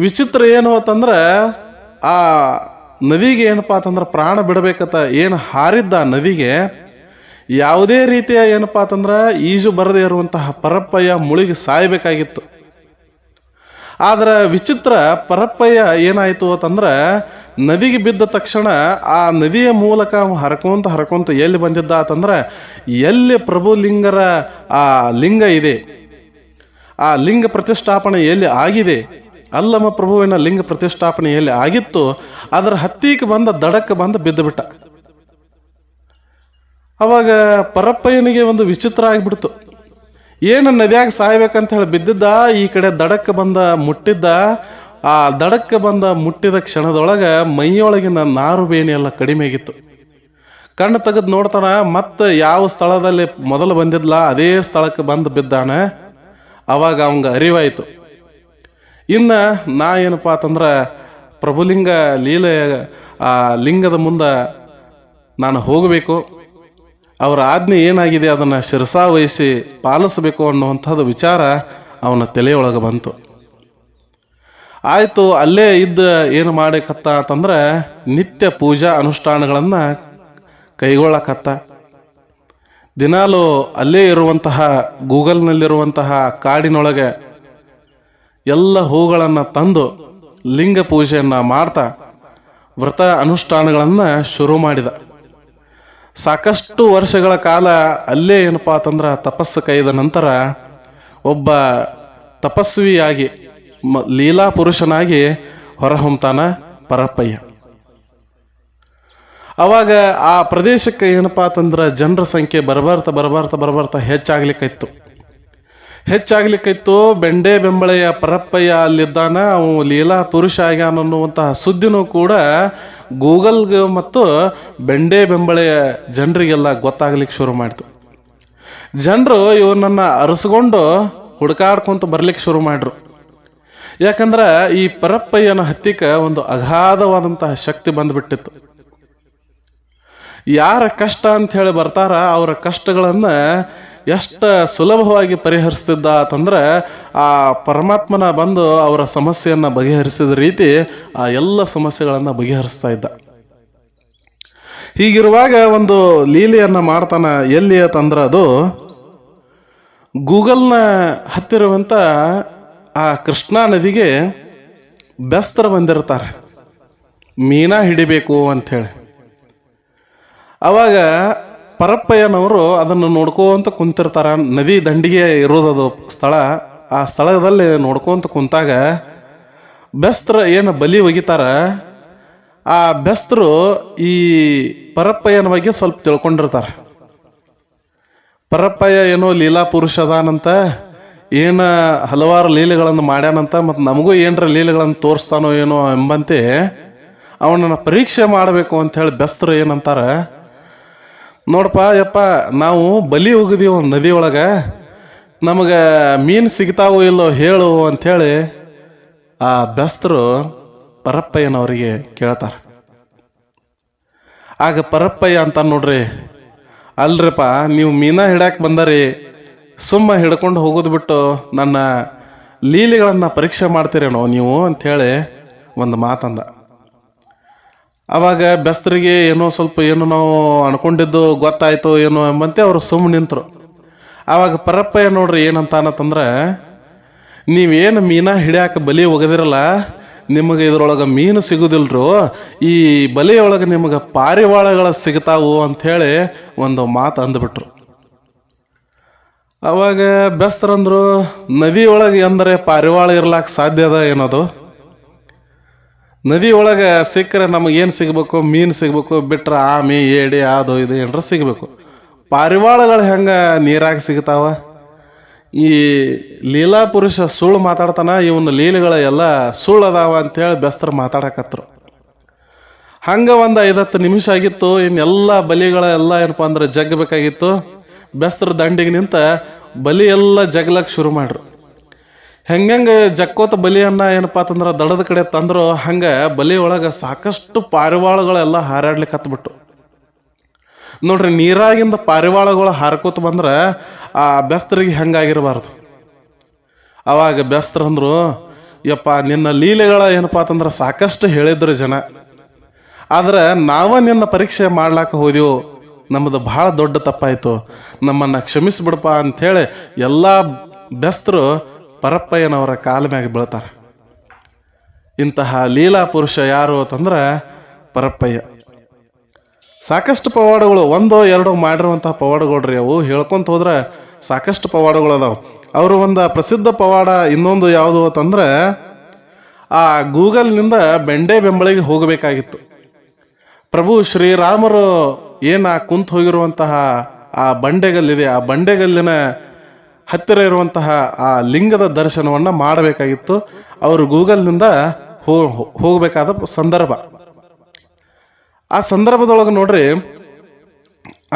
ವಿಚಿತ್ರ ಏನು ಅಂತಂದ್ರೆ ಆ ನದಿಗೆ ಏನಪ್ಪಾ ಅಂತಂದ್ರೆ ಪ್ರಾಣ ಬಿಡಬೇಕಂತ ಏನು ಹಾರಿದ್ದ ನದಿಗೆ ಯಾವುದೇ ರೀತಿಯ ಏನಪ್ಪಾ ಅಂತಂದ್ರೆ ಈಜು ಬರದೇ ಇರುವಂತಹ ಪರಪ್ಪಯ್ಯ ಮುಳುಗಿ ಸಾಯಬೇಕಾಗಿತ್ತು. ಆದ್ರೆ ವಿಚಿತ್ರ, ಪರಪ್ಪಯ್ಯ ಏನಾಯ್ತು ಅಂತಂದ್ರೆ ನದಿಗೆ ಬಿದ್ದ ತಕ್ಷಣ ಆ ನದಿಯ ಮೂಲಕ ಹರ್ಕೊಂತ ಎಲ್ಲಿ ಬಂದಿದ್ದ ಅಂತಂದ್ರೆ ಎಲ್ಲಿ ಪ್ರಭುಲಿಂಗರ ಆ ಲಿಂಗ ಇದೆ, ಆ ಲಿಂಗ ಪ್ರತಿಷ್ಠಾಪನೆ ಎಲ್ಲಿ ಆಗಿದೆ, ಅಲ್ಲಮ ಪ್ರಭುವಿನ ಲಿಂಗ ಪ್ರತಿಷ್ಠಾಪನೆ ಎಲ್ಲಿ ಆಗಿತ್ತು ಅದರ ಹತ್ತಿಗೆ ಬಂದ ದಡಕ್ಕೆ ಬಂದು ಬಿದ್ದು ಬಿಟ್ಟ. ಅವಾಗ ಪರಪ್ಪಯ್ಯನಿಗೆ ಒಂದು ವಿಚಿತ್ರ ಆಗಿಬಿಡ್ತು. ಏನು ನದಿಯಾಗ ಸಾಯ್ಬೇಕಂತ ಹೇಳಿ ಬಿದ್ದಿದ್ದ, ಈ ಕಡೆ ದಡಕ್ಕೆ ಬಂದ ಮುಟ್ಟಿದ್ದ. ಆ ದಡಕ್ಕೆ ಬಂದ ಮುಟ್ಟಿದ ಕ್ಷಣದೊಳಗೆ ಮೈಯೊಳಗಿನ ನಾರು ಬೇನೆ ಎಲ್ಲ ಕಡಿಮೆ ಆಗಿತ್ತು. ಕಣ್ಣು ತೆಗೆದು ನೋಡ್ತಾನ, ಮತ್ತೆ ಯಾವ ಸ್ಥಳದಲ್ಲಿ ಮೊದಲು ಬಂದಿದ್ಲ ಅದೇ ಸ್ಥಳಕ್ಕೆ ಬಂದು ಬಿದ್ದಾನ. ಅವಾಗ ಅವಂಗ ಅರಿವಾಯ್ತು. ಇನ್ನ ನಾ ಏನಪ್ಪಾ ಅಂತಂದ್ರ ಪ್ರಭುಲಿಂಗ ಲೀಲೆ ಆ ಲಿಂಗದ ಮುಂದ ನಾನು ಹೋಗಬೇಕು, ಅವರ ಆಜ್ಞೆ ಏನಾಗಿದೆ ಅದನ್ನ ಶಿರಸಾವಹಿಸಿ ಪಾಲಿಸಬೇಕು ಅನ್ನುವಂಥದ್ದು ವಿಚಾರ ಅವನ ತಲೆಯೊಳಗೆ ಬಂತು. ಆಯ್ತು, ಅಲ್ಲೇ ಇದ್ದ ಏನು ಮಾಡಕತ್ತ ಅಂತಂದ್ರೆ ನಿತ್ಯ ಪೂಜಾ ಅನುಷ್ಠಾನಗಳನ್ನ ಕೈಗೊಳ್ಳಕತ್ತ. ದಿನಾಲು ಅಲ್ಲೇ ಇರುವಂತಹ ಗೂಗಲ್ನಲ್ಲಿರುವಂತಹ ಕಾಡಿನೊಳಗೆ ಎಲ್ಲ ಹೂಗಳನ್ನು ತಂದು ಲಿಂಗ ಪೂಜೆಯನ್ನ ಮಾಡ್ತಾ ವ್ರತ ಅನುಷ್ಠಾನಗಳನ್ನ ಶುರು ಮಾಡಿದ. ಸಾಕಷ್ಟು ವರ್ಷಗಳ ಕಾಲ ಅಲ್ಲೇ ಏನಪ್ಪಾ ಅಂತಂದ್ರ ತಪಸ್ಸು ಕೈದ ನಂತರ ಒಬ್ಬ ತಪಸ್ವಿಯಾಗಿ ಲೀಲಾ ಪುರುಷನಾಗಿ ಹೊರಹೊಮ್ತಾನ ಪರಪ್ಪಯ್ಯ. ಅವಾಗ ಆ ಪ್ರದೇಶಕ್ಕೆ ಏನಪ್ಪಾ ಅಂತಂದ್ರ ಜನರ ಸಂಖ್ಯೆ ಬರಬರ್ತಾ ಹೆಚ್ಚಾಗ್ಲಿಕ್ಕಿತ್ತು. ಬೆಂಡೆ ಬೆಂಬಳೆಯ ಪರಪ್ಪಯ್ಯ ಅಲ್ಲಿದ್ದಾನ, ಅವು ಲೀಲಾ ಪುರುಷ ಆಗ್ಯಾನ ಅನ್ನುವಂತಹ ಸುದ್ದಿನೂ ಕೂಡ ಗೂಗಲ್ಗೆ ಮತ್ತು ಬೆಂಡೆ ಬೆಂಬಳೆಯ ಜನರಿಗೆಲ್ಲ ಗೊತ್ತಾಗ್ಲಿಕ್ಕೆ ಶುರು ಮಾಡ್ತು. ಜನರು ಇವನನ್ನ ಅರಸ್ಕೊಂಡು ಹುಡುಕಾಡ್ಕೊಂತ ಬರ್ಲಿಕ್ಕೆ ಶುರು ಮಾಡ್ರು. ಯಾಕಂದ್ರ ಈ ಪರಪ್ಪಯ್ಯನ ಹತ್ತಿಕ ಒಂದು ಅಗಾಧವಾದಂತಹ ಶಕ್ತಿ ಬಂದ್ಬಿಟ್ಟಿತ್ತು. ಯಾರ ಕಷ್ಟ ಅಂತ ಹೇಳಿ ಬರ್ತಾರ ಅವರ ಕಷ್ಟಗಳನ್ನ ಎಷ್ಟ ಸುಲಭವಾಗಿ ಪರಿಹರಿಸ್ತಿದ್ದ ಅಂತಂದ್ರೆ ಆ ಪರಮಾತ್ಮನ ಬಂದು ಅವರ ಸಮಸ್ಯೆಯನ್ನ ಬಗೆಹರಿಸಿದ ರೀತಿ ಆ ಎಲ್ಲ ಸಮಸ್ಯೆಗಳನ್ನ ಬಗೆಹರಿಸ್ತಾ ಇದ್ದ. ಹೀಗಿರುವಾಗ ಒಂದು ಲೀಲೆಯನ್ನ ಮಾಡ್ತಾನ. ಎಲ್ಲಿ ಅಂತಂದ್ರ ಅದು ಗೂಗಲ್ನ ಹತ್ತಿರುವಂತ ಆ ಕೃಷ್ಣಾ ನದಿಗೆ ಬೆಸ್ತರ ಬಂದಿರ್ತಾರೆ, ಮೀನಾ ಹಿಡಿಬೇಕು ಅಂತ ಹೇಳಿ. ಅವಾಗ ಪರಪ್ಪಯ್ಯನವರು ಅದನ್ನು ನೋಡ್ಕೋಂತ ಕುಂತಿರ್ತಾರ. ನದಿ ದಂಡಿಗೆ ಇರೋದದು ಸ್ಥಳ. ಆ ಸ್ಥಳದಲ್ಲಿ ನೋಡ್ಕೊಂತ ಕುಂತಾಗ ಬೆಸ್ತ್ರ ಏನು ಬಲಿ ಒಗಿತಾರ, ಆ ಬೆಸ್ತರು ಈ ಪರಪ್ಪಯ್ಯನ ಬಗ್ಗೆ ಸ್ವಲ್ಪ ತಿಳ್ಕೊಂಡಿರ್ತಾರ. ಪರಪ್ಪಯ್ಯ ಏನೋ ಲೀಲಾ ಪುರುಷ ಅದಾನಂತ, ಏನ ಹಲವಾರು ಲೀಲೆಗಳನ್ನು ಮಾಡ್ಯಾನಂತ, ಮತ್ತು ನಮಗೂ ಏನರ ಲೀಲೆಗಳನ್ನು ತೋರಿಸ್ತಾನೋ ಏನೋ ಎಂಬಂತೆ ಅವನನ್ನ ಪರೀಕ್ಷೆ ಮಾಡಬೇಕು ಅಂತ ಹೇಳಿ ಬೆಸ್ತರು ಏನಂತಾರ, ನೋಡಪ್ಪ ಯಪ್ಪ, ನಾವು ಬಲಿ ಹೋಗಿದೀವಿ ನದಿ ಒಳಗ, ನಮಗ ಮೀನು ಸಿಗ್ತಾವೋ ಇಲ್ಲೋ ಹೇಳು ಅಂಥೇಳಿ ಆ ಬೆಸ್ತರು ಪರಪ್ಪಯ್ಯನವರಿಗೆ ಕೇಳ್ತಾರ. ಆಗ ಪರಪ್ಪಯ್ಯ ಅಂತ ನೋಡ್ರಿ, ಅಲ್ರಿಪ್ಪ ನೀವು ಮೀನಾ ಹಿಡಾಕ್ ಬಂದರಿ, ಸುಮ್ಮ ಹಿಡ್ಕೊಂಡು ಹೋಗೋದು ಬಿಟ್ಟು ನನ್ನ ಲೀಲೆಗಳನ್ನ ಪರೀಕ್ಷೆ ಮಾಡ್ತೀರೇನೋ ನೀವು ಅಂಥೇಳಿ ಒಂದು ಮಾತಂದ. ಅವಾಗ ಬೆಸ್ತರಿಗೆ ಏನೋ ಸ್ವಲ್ಪ ಏನು ನಾವು ಅನ್ಕೊಂಡಿದ್ದು ಗೊತ್ತಾಯ್ತು ಏನೋ ಎಂಬಂತೆ ಅವರು ಸುಮ್ಮನೆ ನಿಂತರು. ಆವಾಗ ಪರಪ್ಪಯ್ಯ ನೋಡ್ರಿ ಏನಂತಾನಂತಂದ್ರೆ, ನೀವೇನು ಮೀನಾ ಹಿಡಿಯಾಕ ಬಲಿ ಒಗದಿರಲ್ಲ, ನಿಮಗೆ ಇದ್ರೊಳಗೆ ಮೀನು ಸಿಗುದಿಲ್ರು, ಈ ಬಲಿಯೊಳಗೆ ನಿಮಗೆ ಪಾರಿವಾಳಗಳ ಸಿಗ್ತಾವು ಅಂಥೇಳಿ ಒಂದು ಮಾತು ಅಂದ್ಬಿಟ್ರು. ಅವಾಗ ಬೆಸ್ತರಂದ್ರು, ನದಿಯೊಳಗೆ ಅಂದರೆ ಪಾರಿವಾಳ ಇರ್ಲಾಕ ಸಾಧ್ಯ ಅದ ಏನದು? ನದಿ ಒಳಗೆ ಸಿಕ್ಕರೆ ನಮಗೇನು ಸಿಗ್ಬೇಕು? ಮೀನು ಸಿಗ್ಬೇಕು, ಬಿಟ್ರೆ ಆಮೆ ಏಡಿ ಅದು ಇದು ಏನ್ರ ಸಿಗ್ಬೇಕು. ಪಾರಿವಾಳಗಳು ಹೆಂಗ ನೀರಾಗ ಸಿಗ್ತಾವ? ಈ ಲೀಲಾ ಪುರುಷ ಸುಳ್ಳು ಮಾತಾಡ್ತಾನ, ಇವನ ಲೀಲೆಗಳ ಎಲ್ಲ ಸುಳ್ಳು ಅದಾವ ಅಂತೇಳಿ ಬೆಸ್ತರು ಮಾತಾಡಕತ್ರು. ಹಂಗ ಒಂದು 5-10 ನಿಮಿಷ ಆಗಿತ್ತು. ಇನ್ನೆಲ್ಲ ಬಲಿಗಳೆಲ್ಲ ಏನಪ್ಪಾ ಅಂದ್ರೆ ಜಗ್ಬೇಕಾಗಿತ್ತು. ಬೆಸ್ತರು ದಂಡಿಗೆ ನಿಂತ ಬಲಿ ಎಲ್ಲ ಜಗ್ಲಕ್ ಶುರು ಮಾಡ್ರು. ಹೆಂಗ ಜಕ್ಕೋತ ಬಲಿಯನ್ನ ಏನಪ್ಪಾ ಅಂತಂದ್ರ ದಡದ ಕಡೆ ತಂದ್ರು, ಹಂಗ ಬಲಿ ಒಳಗ ಸಾಕಷ್ಟು ಪಾರಿವಾಳಗಳೆಲ್ಲ ಹಾರಾಡ್ಲಿಕ್ಕೆ ಹತ್ಬಿಟ್ಟು. ನೋಡ್ರಿ, ನೀರಾಗಿಂದ ಪಾರಿವಾಳಗಳು ಹಾರ್ಕೋತ ಬಂದ್ರ ಆ ಬೆಸ್ತರಿಗೆ ಹೆಂಗಾಗಿರಬಾರ್ದು. ಅವಾಗ ಬೆಸ್ತರು ಅಂದ್ರು, ಯಪ್ಪ ನಿನ್ನ ಲೀಲೆಗಳ ಏನಪ್ಪಾ ಅಂತಂದ್ರ ಸಾಕಷ್ಟು ಹೇಳಿದ್ರು ಜನ, ಆದ್ರೆ ನಾವ ನಿನ್ನ ಪರೀಕ್ಷೆ ಮಾಡ್ಲಾಕ ಹೋದೆವು, ನಮ್ಮದು ಬಹಳ ದೊಡ್ಡ ತಪ್ಪಾಯ್ತು, ನಮ್ಮನ್ನ ಕ್ಷಮಿಸ್ಬಿಡಪ್ಪ ಅಂಥೇಳಿ ಎಲ್ಲಾ ಬೆಸ್ತರು ಪರಪ್ಪಯ್ಯನವರ ಕಾಲ ಮ್ಯಾಗ ಬೀಳ್ತಾರ. ಇಂತಹ ಲೀಲಾ ಪುರುಷ ಯಾರು ಅಂತಂದ್ರ ಪರಪ್ಪಯ್ಯ. ಸಾಕಷ್ಟು ಪವಾಡಗಳು, 1-2 ಮಾಡಿರುವಂತಹ ಪವಾಡಗಳ್ರಿ ಅವು. ಹೇಳ್ಕೊಂತ ಹೋದ್ರೆ ಸಾಕಷ್ಟು ಪವಾಡಗಳು ಅದಾವ. ಅವರು ಒಂದು ಪ್ರಸಿದ್ಧ ಪವಾಡ ಇನ್ನೊಂದು ಯಾವುದು ಅಂತಂದ್ರೆ, ಆ ಗೂಗಲ್ನಿಂದ ಬೆಂಡೆ ಬೆಂಬಳಿಗೆ ಹೋಗಬೇಕಾಗಿತ್ತು. ಪ್ರಭು ಶ್ರೀರಾಮರು ಏನ ಕುಂತ ಹೋಗಿರುವಂತಹ ಆ ಬಂಡೆಗಲ್ಲಿದೆ, ಆ ಬಂಡೆಗಲ್ಲಿನ ಹತ್ತಿರ ಇರುವಂತಹ ಆ ಲಿಂಗದ ದರ್ಶನವನ್ನ ಮಾಡಬೇಕಾಗಿತ್ತು. ಅವರು ಗೂಗಲ್ನಿಂದ ಹೋಗಬೇಕಾದ ಸಂದರ್ಭ. ಆ ಸಂದರ್ಭದೊಳಗೆ ನೋಡ್ರಿ,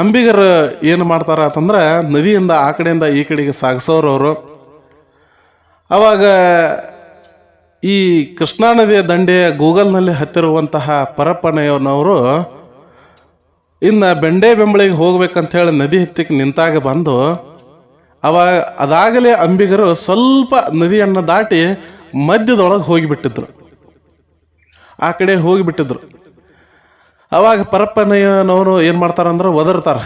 ಅಂಬಿಗರು ಏನು ಮಾಡ್ತಾರ ಅಂತಂದ್ರೆ ನದಿಯಿಂದ ಆ ಕಡೆಯಿಂದ ಈ ಕಡೆಗೆ ಸಾಗಿಸೋರು ಅವರು. ಅವಾಗ ಈ ಕೃಷ್ಣಾ ನದಿಯ ದಂಡೆಯ ಗೂಗಲ್ನಲ್ಲಿ ಹತ್ತಿರುವಂತಹ ಪರಪ್ಪನವರು ಇನ್ನು ಬೆಂಡೆ ಬೆಂಬಳಿಗೆ ಹೋಗ್ಬೇಕಂತ ಹೇಳಿ ನದಿ ಹತ್ತಿಕ್ಕೆ ನಿಂತಾಗ ಬಂದು ಅವಾಗ ಅದಾಗಲೇ ಅಂಬಿಗರು ಸ್ವಲ್ಪ ನದಿಯನ್ನು ದಾಟಿ ಮಧ್ಯದೊಳಗೆ ಹೋಗಿಬಿಟ್ಟಿದ್ರು, ಆ ಕಡೆ ಹೋಗಿಬಿಟ್ಟಿದ್ರು. ಅವಾಗ ಪರಪ್ಪನಯ್ಯನವರು ಏನ್ ಮಾಡ್ತಾರಂದ್ರೆ ಒದರ್ತಾರ,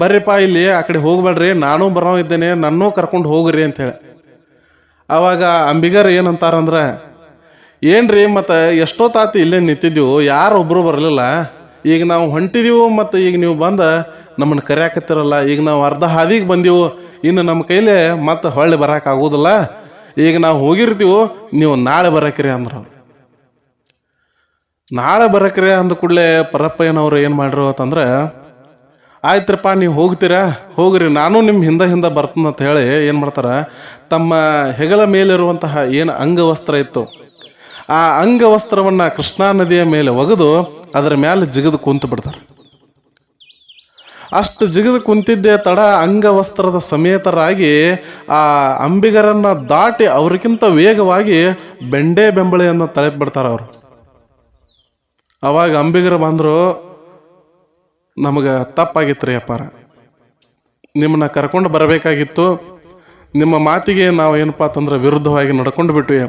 ಬರ್ರಿಪ್ಪ ಇಲ್ಲಿ ಆ ಕಡೆ ಹೋಗ್ಬೇಡ್ರಿ, ನಾನೂ ಬರೋ ಇದ್ದೇನೆ, ನನ್ನೂ ಕರ್ಕೊಂಡು ಹೋಗ್ರಿ ಅಂತ ಹೇಳಿ. ಅವಾಗ ಅಂಬಿಗರ್ ಏನಂತಾರಂದ್ರ, ಏನ್ರಿ ಮತ್ತೆ ಎಷ್ಟೋ ತಾತಿ ಇಲ್ಲೇ ನಿಂತಿದ್ದೀವು, ಯಾರೊಬ್ರು ಬರಲಿಲ್ಲ, ಈಗ ನಾವು ಹೊಂಟಿದೀವು, ಮತ್ತು ಈಗ ನೀವು ಬಂದ ನಮ್ಮನ್ನು ಕರೆಯಾಕತ್ತಿರಲ್ಲ, ಈಗ ನಾವು ಅರ್ಧ ಹಾದಿಗೆ ಬಂದೀವು, ಇನ್ನು ನಮ್ಮ ಕೈಲೇ ಮತ್ತೆ ಹೊಳ್ಳಿ ಬರಕ್ ಆಗೋದಿಲ್ಲ, ಈಗ ನಾವು ಹೋಗಿರ್ತೀವೋ, ನೀವು ನಾಳೆ ಬರಕ್ರಿ ಅಂದ್ರ. ನಾಳೆ ಬರಕ್ರಿ ಅಂದ ಕೂಡಲೇ ಪರಪ್ಪಯ್ಯನವ್ರು ಏನು ಮಾಡ್ರು ಅಂತಂದ್ರೆ, ಆಯ್ತ್ರಪ್ಪ ನೀವು ಹೋಗ್ತೀರಾ ಹೋಗ್ರಿ, ನಾನು ನಿಮ್ಮ ಹಿಂದ ಬರ್ತಂತ ಹೇಳಿ ಏನು ಮಾಡ್ತಾರ, ತಮ್ಮ ಹೆಗಲ ಮೇಲಿರುವಂತಹ ಏನು ಅಂಗವಸ್ತ್ರ ಇತ್ತು ಆ ಅಂಗವಸ್ತ್ರವನ್ನ ಕೃಷ್ಣಾ ನದಿಯ ಮೇಲೆ ಒಗೆದು ಅದರ ಮೇಲೆ ಜಿಗಿದು ಕುಂತು ಬಿಡ್ತಾರೆ. ಅಷ್ಟು ಜಿಗಿದು ಕುಂತಿದ್ದೇ ತಡ ಅಂಗವಸ್ತ್ರದ ಸಮೇತರಾಗಿ ಆ ಅಂಬಿಗರನ್ನ ದಾಟಿ ಅವ್ರಿಗಿಂತ ವೇಗವಾಗಿ ಬೆಂಡೆ ಬೆಂಬಳೆಯನ್ನು ತಲೆಬಿಡ್ತಾರ ಅವರು. ಅವಾಗ ಅಂಬಿಗರ ಬಂದ್ರು, ನಮಗೆ ತಪ್ಪಾಗಿತ್ರಿ ಅಪ್ಪಾರ, ನಿಮ್ಮನ್ನ ಕರ್ಕೊಂಡು ಬರಬೇಕಾಗಿತ್ತು, ನಿಮ್ಮ ಮಾತಿಗೆ ನಾವು ಏನಪ್ಪಾ ಅಂತಂದ್ರೆ ವಿರುದ್ಧವಾಗಿ ನಡ್ಕೊಂಡು ಬಿಟ್ವಿ,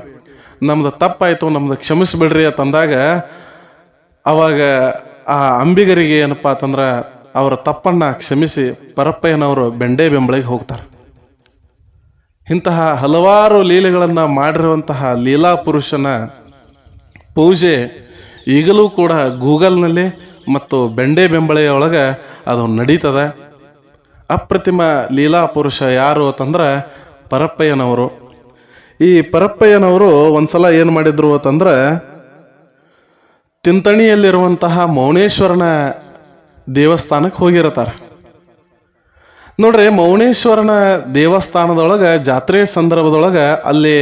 ನಮ್ದು ತಪ್ಪಾಯ್ತು, ನಮ್ದು ಕ್ಷಮಿಸ್ಬಿಡ್ರಿ ಅಂತಂದಾಗ ಅವಾಗ ಆ ಅಂಬಿಗರಿಗೆ ಏನಪ್ಪಾ ಅಂತಂದ್ರೆ ಅವರ ತಪ್ಪನ್ನ ಕ್ಷಮಿಸಿ ಪರಪ್ಪಯ್ಯನವರು ಬೆಂಡೆ ಬೆಂಬಳಿಗೆ ಹೋಗ್ತಾರೆ. ಇಂತಹ ಹಲವಾರು ಲೀಲೆಗಳನ್ನ ಮಾಡಿರುವಂತಹ ಲೀಲಾ ಪುರುಷನ ಪೂಜೆ ಈಗಲೂ ಕೂಡ ಗೂಗಲ್ನಲ್ಲಿ ಮತ್ತು ಬೆಂಡೆ ಬೆಂಬಳೆಯೊಳಗ ಅದು ನಡೀತದ. ಅಪ್ರತಿಮ ಲೀಲಾ ಪುರುಷ ಯಾರು ಅಂತಂದ್ರೆ ಪರಪ್ಪಯ್ಯನವರು. ಈ ಪರಪ್ಪಯ್ಯನವರು ಒಂದ್ಸಲ ಏನು ಮಾಡಿದ್ರು ಅಂತಂದ್ರೆ, ತಿಂತಣಿಯಲ್ಲಿರುವಂತಹ ಮೌನೇಶ್ವರನ ದೇವಸ್ಥಾನಕ್ಕೆ ಹೋಗಿರ್ತಾರೆ. ನೋಡ್ರಿ, ಮೌನೇಶ್ವರನ ದೇವಸ್ಥಾನದೊಳಗ ಜಾತ್ರೆ ಸಂದರ್ಭದೊಳಗ ಅಲ್ಲಿ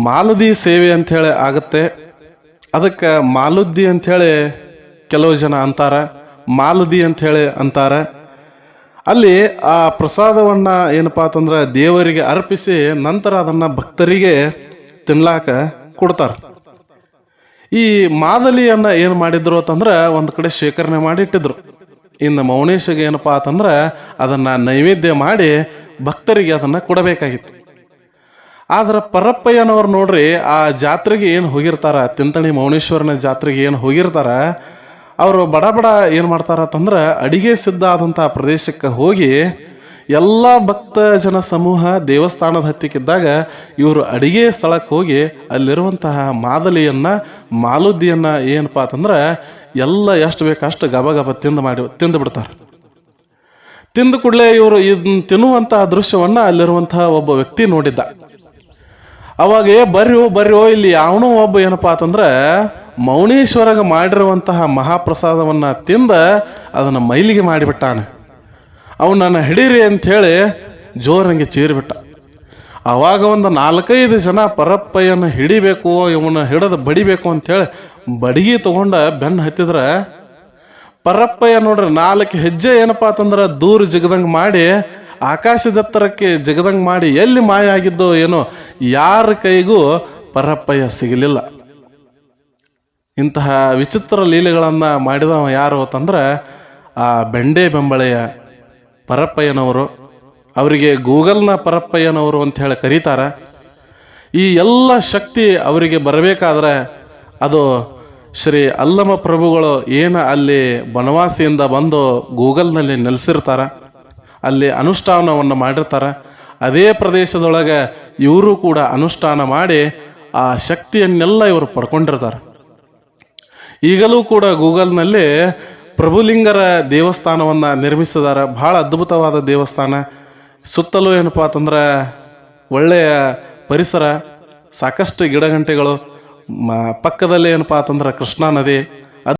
ಮಾಲದಿ ಸೇವೆ ಅಂತ ಹೇಳಿ ಆಗತ್ತೆ. ಅದಕ್ಕೆ ಮಾಲುದ್ದಿ ಅಂತ ಹೇಳಿ ಕೆಲವು ಜನ ಅಂತಾರ, ಮಾಲದಿ ಅಂತ ಹೇಳಿ ಅಂತಾರ. ಅಲ್ಲಿ ಆ ಪ್ರಸಾದವನ್ನ ಏನಪ್ಪಾ ಅಂತಂದ್ರೆ ದೇವರಿಗೆ ಅರ್ಪಿಸಿ ನಂತರ ಅದನ್ನ ಭಕ್ತರಿಗೆ ತಿನ್ಲಾಕ ಕೊಡ್ತಾರ. ಈ ಮಾದಲಿಯನ್ನ ಏನ್ ಮಾಡಿದ್ರು ಅಂತಂದ್ರೆ ಒಂದ್ ಕಡೆ ಶೇಖರಣೆ ಮಾಡಿ ಇಟ್ಟಿದ್ರು. ಇನ್ನು ಮೌನೇಶಗೆ ಏನಪ್ಪಾ ಅಂತಂದ್ರ ಅದನ್ನ ನೈವೇದ್ಯ ಮಾಡಿ ಭಕ್ತರಿಗೆ ಅದನ್ನ ಕೊಡಬೇಕಾಗಿತ್ತು. ಆದ್ರ ಪರಪ್ಪಯ್ಯನವ್ರು ನೋಡ್ರಿ, ಆ ಜಾತ್ರೆಗೆ ಏನು ಹೋಗಿರ್ತಾರ, ತಿಂತಣಿ ಮೌನೇಶ್ವರನ ಜಾತ್ರೆಗೆ ಏನು ಹೋಗಿರ್ತಾರ, ಅವರು ಬಡ ಬಡ ಏನ್ ಮಾಡ್ತಾರ ಅಂತಂದ್ರ ಅಡಿಗೆ ಸಿದ್ಧ ಆದಂತಹ ಪ್ರದೇಶಕ್ಕೆ ಹೋಗಿ ಎಲ್ಲ ಭಕ್ತ ಜನ ಸಮೂಹ ದೇವಸ್ಥಾನದ ಹತ್ತಿಕ್ಕಿದ್ದಾಗ ಇವರು ಅಡಿಗೆ ಸ್ಥಳಕ್ಕೆ ಹೋಗಿ ಅಲ್ಲಿರುವಂತಹ ಮಾದಲಿಯನ್ನ ಮಾಲುದ್ದಿಯನ್ನ ಏನಪ್ಪಾ ಅಂತಂದ್ರ ಎಲ್ಲ ಎಷ್ಟು ಬೇಕಷ್ಟು ಗಬ ಗಬ ತಿಂದು ಬಿಡ್ತಾರ. ತಿಂದು ಕೂಡಲೇ ಇವರು ಇದನ್ನ ತಿನ್ನುವಂತಹ ದೃಶ್ಯವನ್ನ ಅಲ್ಲಿರುವಂತಹ ಒಬ್ಬ ವ್ಯಕ್ತಿ ನೋಡಿದ್ದ. ಅವಾಗ ಬರ್ರಿ ಇಲ್ಲಿ ಯಾವನೋ ಒಬ್ಬ ಏನಪ್ಪಾ ಅಂತಂದ್ರ ಮೌನೇಶ್ವರಗ ಮಾಡಿರುವಂತಹ ಮಹಾಪ್ರಸಾದವನ್ನ ತಿಂದ ಅದನ್ನ ಮೈಲಿಗೆ ಮಾಡಿಬಿಟ್ಟಾನ, ಅವನನ್ನ ಹಿಡೀರಿ ಅಂತ ಹೇಳಿ ಜೋರಂಗೆ ಚೀರಿಬಿಟ್ಟ. ಅವಾಗ ಒಂದು 4-5 ಜನ ಪರಪ್ಪಯ್ಯನ ಹಿಡಿಬೇಕು, ಇವನ್ನ ಹಿಡದ ಬಡಿಬೇಕು ಅಂತ ಹೇಳಿ ಬಡಿಗೆ ತಗೊಂಡ ಬೆನ್ನ ಹತ್ತಿದ್ರ ಪರಪ್ಪಯ್ಯ ನೋಡ್ರಿ 4 ಹೆಜ್ಜೆ ಏನಪ್ಪಾ ಅಂತಂದ್ರ ದೂರ ಜಿಗದಂಗ್ ಮಾಡಿ ಆಕಾಶದೆತ್ತರಕ್ಕೆ ಜಿಗದಂಗ್ ಮಾಡಿ ಎಲ್ಲಿ ಮಾಯ ಆಗಿದ್ದೋ ಏನೋ ಯಾರ ಕೈಗೂ ಪರಪ್ಪಯ್ಯ ಸಿಗಲಿಲ್ಲ. ಇಂತಹ ವಿಚಿತ್ರ ಲೀಲೆಗಳನ್ನ ಮಾಡಿದವ ಯಾರು ಅಂತಂದ್ರ ಆ ಬೆಂಡೆ ಬೆಂಬಳೆಯ ಪರಪ್ಪಯ್ಯನವರು. ಅವರಿಗೆ ಗೂಗಲ್ನ ಪರಪ್ಪಯ್ಯನವರು ಅಂತ ಹೇಳಿ ಕರೀತಾರ. ಈ ಎಲ್ಲ ಶಕ್ತಿ ಅವರಿಗೆ ಬರಬೇಕಾದ್ರೆ ಅದು ಶ್ರೀ ಅಲ್ಲಮ ಪ್ರಭುಗಳು ಏನು ಅಲ್ಲಿ ಬನವಾಸಿಯಿಂದ ಬಂದು ಗೂಗಲ್ನಲ್ಲಿ ನೆಲೆಸಿರ್ತಾರ, ಅಲ್ಲಿ ಅನುಷ್ಠಾನವನ್ನು ಮಾಡಿರ್ತಾರ. ಅದೇ ಪ್ರದೇಶದೊಳಗೆ ಇವರು ಕೂಡ ಅನುಷ್ಠಾನ ಮಾಡಿ ಆ ಶಕ್ತಿಯನ್ನೆಲ್ಲ ಇವರು ಪಡ್ಕೊಂಡಿರ್ತಾರೆ. ಈಗಲೂ ಕೂಡ ಗೂಗಲ್ನಲ್ಲಿ ಪ್ರಭುಲಿಂಗರ ದೇವಸ್ಥಾನವನ್ನ ನಿರ್ಮಿಸಿದಾರ. ಬಹಳ ಅದ್ಭುತವಾದ ದೇವಸ್ಥಾನ. ಸುತ್ತಲೂ ಏನಪ್ಪಾ ಅಂತಂದ್ರೆ ಒಳ್ಳೆಯ ಪರಿಸರ, ಸಾಕಷ್ಟು ಗಿಡಗಂಟೆಗಳು, ಪಕ್ಕದಲ್ಲಿ ಏನಪ್ಪಾ ಅಂತಂದ್ರೆ ಕೃಷ್ಣಾ ನದಿ.